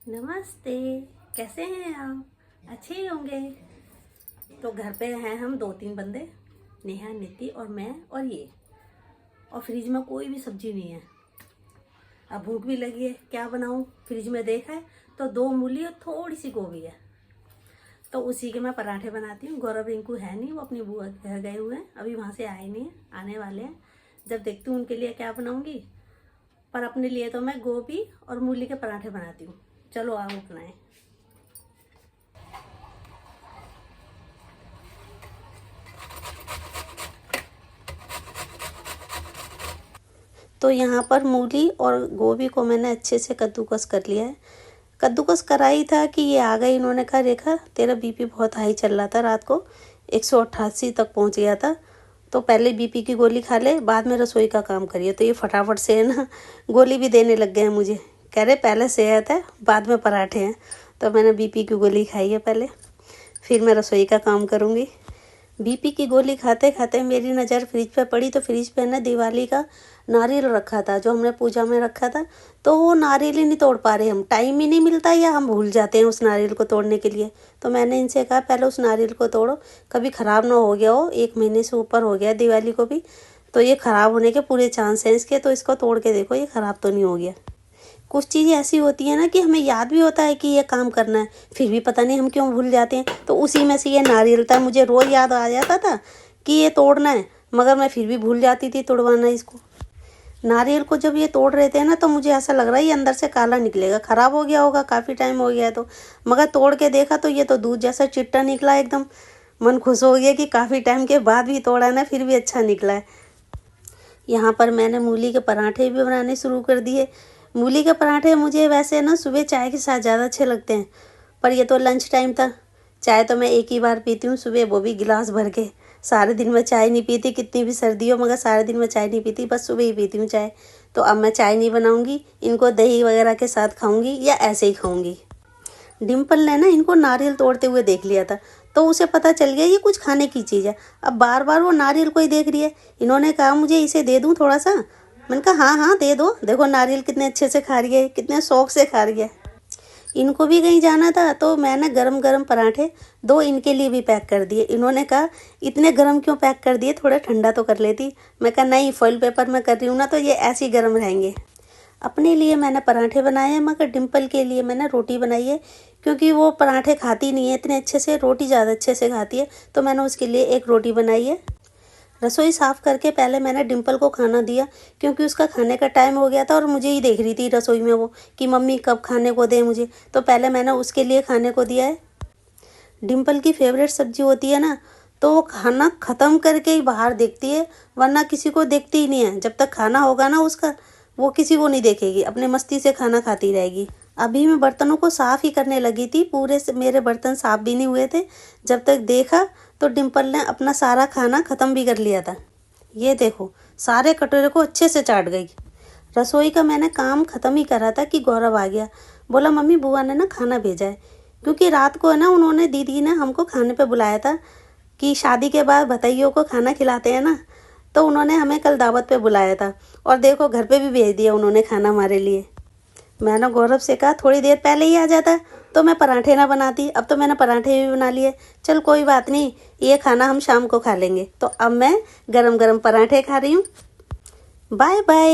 नमस्ते। कैसे हैं आप? अच्छे ही होंगे। तो घर पे हैं हम 2-3 बंदे, नेहा, नीति और मैं और ये। और फ्रिज में कोई भी सब्जी नहीं है। अब भूख भी लगी है, क्या बनाऊं? फ्रिज में देखा है तो 2 मूली और थोड़ी सी गोभी है, तो उसी के मैं पराठे बनाती हूँ। गौरव रिंकू है नहीं, वो अपनी बुआ के घर गए हुए हैं, अभी वहाँ से आए नहीं है, आने वाले हैं। जब देखती हूँ उनके लिए क्या बनाऊंगी, पर अपने लिए तो मैं गोभी और मूली के पराठे बनाती हूँ। चलो आओ बनाएं। तो यहाँ पर मूली और गोभी को मैंने अच्छे से कद्दूकस कर लिया है। कद्दूकस करा ही था कि ये आ गई। इन्होंने कहा रेखा तेरा बीपी बहुत हाई चल रहा था, रात को 188 तक पहुँच गया था, तो पहले बीपी की गोली खा ले, बाद में रसोई का काम करिए। तो ये फटाफट से है ना गोली भी देने लग गए हैं मुझे। कह रहे पहले सेहत है, बाद में पराठे हैं। तो मैंने बीपी की गोली खाई है पहले, फिर मैं रसोई का काम करूँगी। बीपी की गोली खाते खाते मेरी नज़र फ्रिज पे पड़ी, तो फ्रिज पे ना दिवाली का नारियल रखा था जो हमने पूजा में रखा था। तो वो नारियल ही नहीं तोड़ पा रहे हम, टाइम ही नहीं मिलता या हम भूल जाते हैं उस नारियल को तोड़ने के लिए। तो मैंने इनसे कहा पहले उस नारियल को तोड़ो, कभी ख़राब ना हो गया हो, 1 महीने से ऊपर हो गया दिवाली को भी, तो ये ख़राब होने के पूरे चांस हैं इसके, तो इसको तोड़ के देखो ये ख़राब तो नहीं हो गया। कुछ चीज़ें ऐसी होती है ना कि हमें याद भी होता है कि ये काम करना है, फिर भी पता नहीं हम क्यों भूल जाते हैं। तो उसी में से ये नारियल था, मुझे रोज़ याद आ जाता था कि ये तोड़ना है, मगर मैं फिर भी भूल जाती थी तोड़वाना इसको। नारियल को जब ये तोड़ रहे थे ना, तो मुझे ऐसा लग रहा है ये अंदर से काला निकलेगा, ख़राब हो गया होगा, काफ़ी टाइम हो गया है तो। मगर तोड़ के देखा तो ये तो दूध जैसा चिट्टा निकला एकदम। मन खुश हो गया कि काफ़ी टाइम के बाद भी तोड़ा ना, फिर भी अच्छा निकला है। यहाँ पर मैंने मूली के पराठे भी बनाने शुरू कर दिए। मूली के पराठे मुझे वैसे ना सुबह चाय के साथ ज़्यादा अच्छे लगते हैं, पर ये तो लंच टाइम था। चाय तो मैं एक ही बार पीती हूँ सुबह, वो भी गिलास भर के। सारे दिन मैं चाय नहीं पीती, कितनी भी सर्दी हो, मगर सारे दिन मैं चाय नहीं पीती, बस सुबह ही पीती हूँ चाय। तो अब मैं चाय नहीं बनाऊँगी, इनको दही वगैरह के साथ खाऊँगी या ऐसे ही खाऊँगी। डिम्पल ने ना इनको नारियल तोड़ते हुए देख लिया था, तो उसे पता चल गया ये कुछ खाने की चीज़ है। अब बार बार वो नारियल को ही देख रही है। इन्होंने कहा मुझे इसे दे दूँ थोड़ा सा। मैंने कहा हाँ हाँ दे दो, देखो नारियल कितने अच्छे से खा रही है, कितने शौक से खा रही है। इनको भी कहीं जाना था, तो मैंने गरम गरम पराठे 2 इनके लिए भी पैक कर दिए। इन्होंने कहा इतने गरम क्यों पैक कर दिए, थोड़ा ठंडा तो कर लेती। मैं कहा नहीं, फॉइल पेपर में कर रही हूँ ना, तो ये ऐसे ही गर्म रहेंगे। अपने लिए मैंने पराठे बनाए हैं, मगर डिम्पल के लिए मैंने रोटी बनाई है, क्योंकि वो पराठे खाती नहीं है इतने अच्छे से, रोटी ज़्यादा अच्छे से खाती है, तो मैंने उसके लिए एक रोटी बनाई है। रसोई साफ़ करके पहले मैंने डिम्पल को खाना दिया, क्योंकि उसका खाने का टाइम हो गया था और मुझे ही देख रही थी रसोई में वो कि मम्मी कब खाने को दें मुझे, तो पहले मैंने उसके लिए खाने को दिया है। डिम्पल की फेवरेट सब्जी होती है ना, तो वो खाना ख़त्म करके ही बाहर देखती है, वरना किसी को देखती ही नहीं है। जब तक खाना होगा ना उसका, वो किसी को नहीं देखेगी, अपने मस्ती से खाना खाती रहेगी। अभी मैं बर्तनों को साफ़ ही करने लगी थी, पूरे से मेरे बर्तन साफ़ भी नहीं हुए थे, जब तक देखा तो डिम्पल ने अपना सारा खाना ख़त्म भी कर लिया था। ये देखो, सारे कटोरे को अच्छे से चाट गई। रसोई का मैंने काम ख़त्म ही करा था कि गौरव आ गया। बोला मम्मी बुआ ने ना खाना भेजा है, क्योंकि रात को है ना उन्होंने, दीदी ने हमको खाने पे बुलाया था कि शादी के बाद भतैयों को खाना खिलाते हैं ना, तो उन्होंने हमें कल दावत पे बुलाया था। और देखो घर पे भी भेज दिया उन्होंने खाना हमारे लिए। मैंने गौरव से कहा थोड़ी देर पहले ही आ जाता तो मैं पराठे ना बनाती, अब तो मैंने पराठे भी बना लिए। चल कोई बात नहीं, ये खाना हम शाम को खा लेंगे। तो अब मैं गरम गरम पराठे खा रही हूँ। Bye bye.